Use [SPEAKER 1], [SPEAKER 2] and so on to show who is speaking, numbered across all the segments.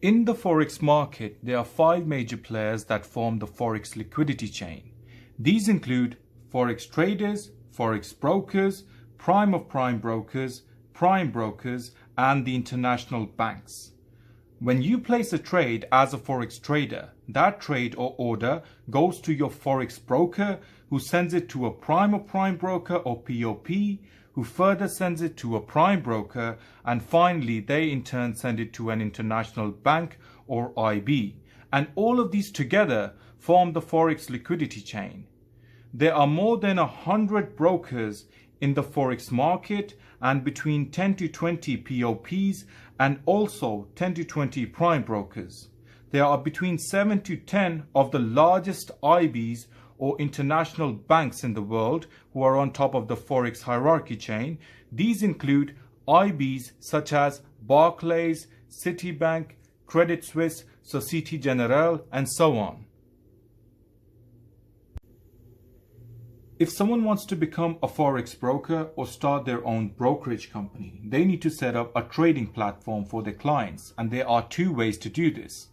[SPEAKER 1] In the Forex market, there are 5 major players that form the Forex liquidity chain. These include Forex traders, Forex brokers, prime of prime brokers, prime brokers, and the international banks. When you place a trade as a Forex trader, that trade or order goes to your Forex broker, who sends it to a prime of prime broker or POP, who further sends it to a prime broker, and finally they in turn send it to an international bank or IB. And all of these together form the Forex liquidity chain. There are more than 100 brokers in the Forex market and between 10 to 20 POPs and also 10 to 20 prime brokers. There are between 7 to 10 of the largest IBs or international banks in the world who are on top of the Forex hierarchy chain. These include IBs such as Barclays, Citibank, Credit Suisse, Societe Generale, and so on. If someone wants to become a Forex broker or start their own brokerage company, they need to set up a trading platform for their clients, and there are 2 ways to do this.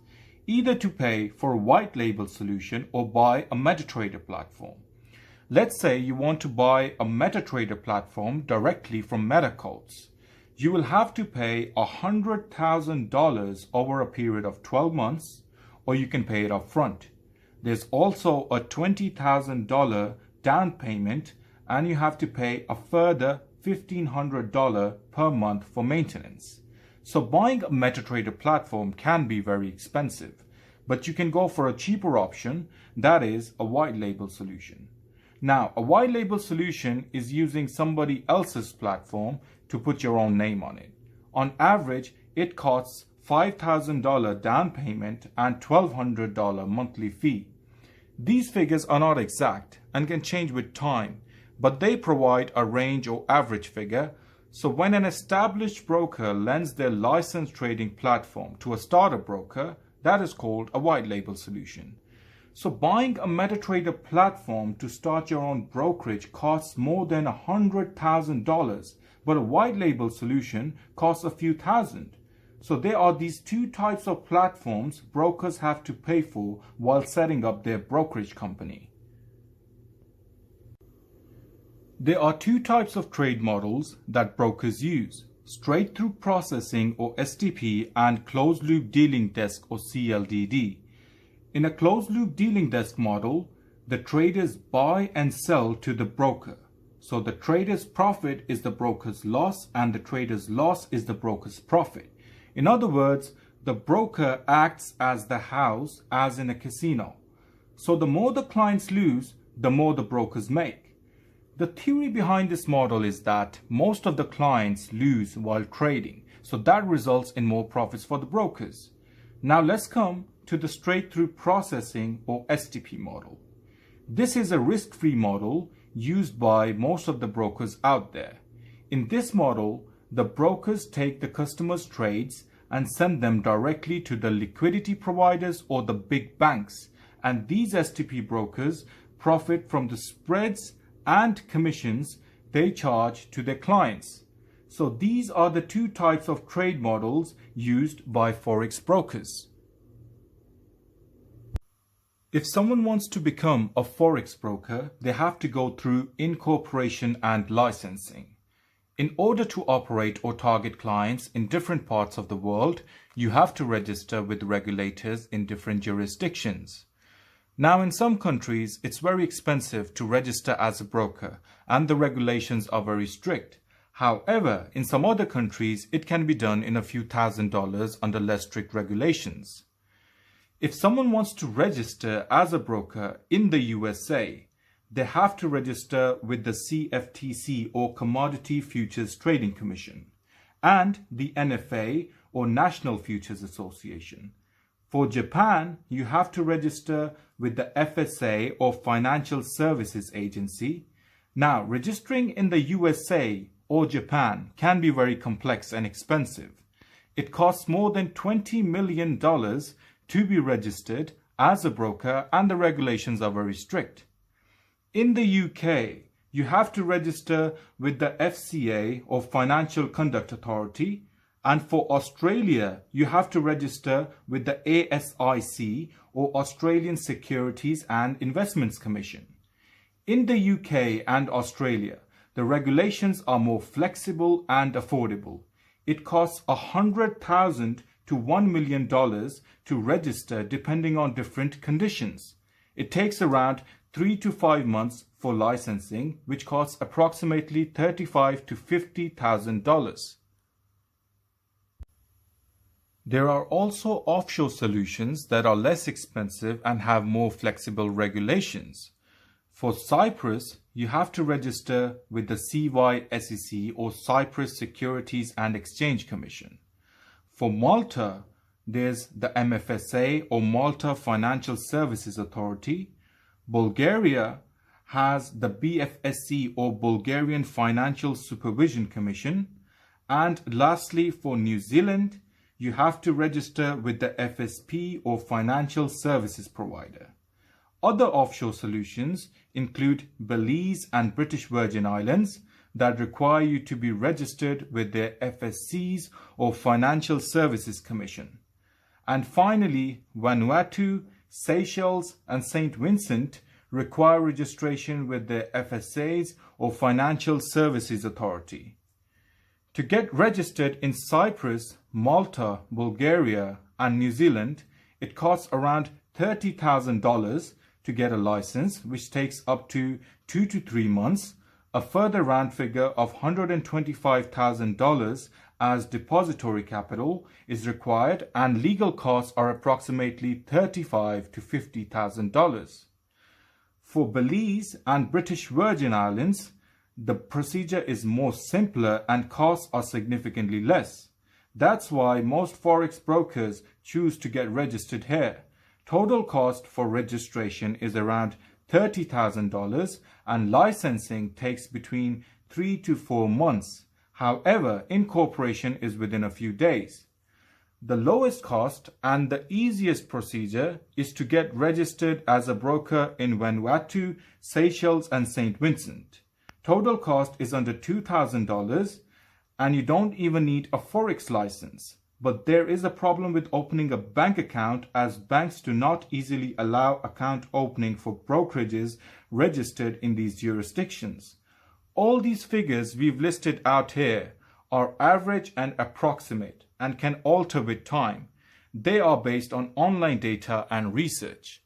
[SPEAKER 1] Either to pay for a white label solution or buy a MetaTrader platform. Let's say you want to buy a MetaTrader platform directly from MetaCodes. You will have to pay $100,000 over a period of 12 months, or you can pay it up front. There's also a $20,000 down payment, and you have to pay a further $1,500 per month for maintenance. So buying a MetaTrader platform can be very expensive, but you can go for a cheaper option, that is a white label solution. Now, a white label solution is using somebody else's platform to put your own name on it. On average, it costs $5,000 down payment and $1,200 monthly fee. These figures are not exact and can change with time, but they provide a range or average figure. So when an established broker lends their licensed trading platform to a startup broker, that is called a white label solution. So buying a MetaTrader platform to start your own brokerage costs more than $100,000, but a white label solution costs a few thousand. So there are these 2 types of platforms brokers have to pay for while setting up their brokerage company. There are 2 types of trade models that brokers use: straight-through processing or STP and closed-loop dealing desk or CLDD. In a closed-loop dealing desk model, the traders buy and sell to the broker. So the trader's profit is the broker's loss and the trader's loss is the broker's profit. In other words, the broker acts as the house, as in a casino. So the more the clients lose, the more the brokers make. The theory behind this model is that most of the clients lose while trading, so that results in more profits for the brokers. Now let's come to the straight-through processing or STP model. This is a risk-free model used by most of the brokers out there. In this model, the brokers take the customer's trades and send them directly to the liquidity providers or the big banks, and these STP brokers profit from the spreads and commissions they charge to their clients. So these are the 2 types of trade models used by Forex brokers. If someone wants to become a Forex broker, they have to go through incorporation and licensing. In order to operate or target clients in different parts of the world, you have to register with regulators in different jurisdictions. Now, in some countries, it's very expensive to register as a broker, and the regulations are very strict. However, in some other countries, it can be done in a few $1,000s under less strict regulations. If someone wants to register as a broker in the USA, they have to register with the CFTC or Commodity Futures Trading Commission and the NFA or National Futures Association. For Japan, you have to register with the FSA or Financial Services Agency. Now, registering in the USA or Japan can be very complex and expensive. It costs more than $20 million to be registered as a broker, and the regulations are very strict. In the UK, you have to register with the FCA or Financial Conduct Authority, And for Australia, you have to register with the ASIC, or Australian Securities and Investments Commission. In the UK and Australia, the regulations are more flexible and affordable. It costs $100,000 to $1 million to register depending on different conditions. It takes around 3 to 5 months for licensing, which costs approximately $35,000 to $50,000. There are also offshore solutions that are less expensive and have more flexible regulations. For Cyprus, you have to register with the CYSEC, or Cyprus Securities and Exchange Commission. For Malta, there's the MFSA, or Malta Financial Services Authority. Bulgaria has the BFSC, or Bulgarian Financial Supervision Commission. And lastly, for New Zealand, you have to register with the FSP, or Financial Services Provider. Other offshore solutions include Belize and British Virgin Islands that require you to be registered with their FSCs, or Financial Services Commission. And finally, Vanuatu, Seychelles and St. Vincent require registration with their FSAs, or Financial Services Authority. To get registered in Cyprus, Malta, Bulgaria and New Zealand, it costs around $30,000 to get a license, which takes up to 2 to 3 months. A further round figure of $125,000 as depository capital is required, and legal costs are approximately $35,000 to $50,000. For Belize and British Virgin Islands, the procedure is more simpler and costs are significantly less. That's why most forex brokers choose to get registered here. Total cost for registration is around $30,000 and licensing takes between 3 to 4 months. However, incorporation is within a few days. The lowest cost and the easiest procedure is to get registered as a broker in Vanuatu, Seychelles and St. Vincent. Total cost is under $2,000 and you don't even need a forex license. But there is a problem with opening a bank account, as banks do not easily allow account opening for brokerages registered in these jurisdictions. All these figures we've listed out here are average and approximate and can alter with time. They are based on online data and research.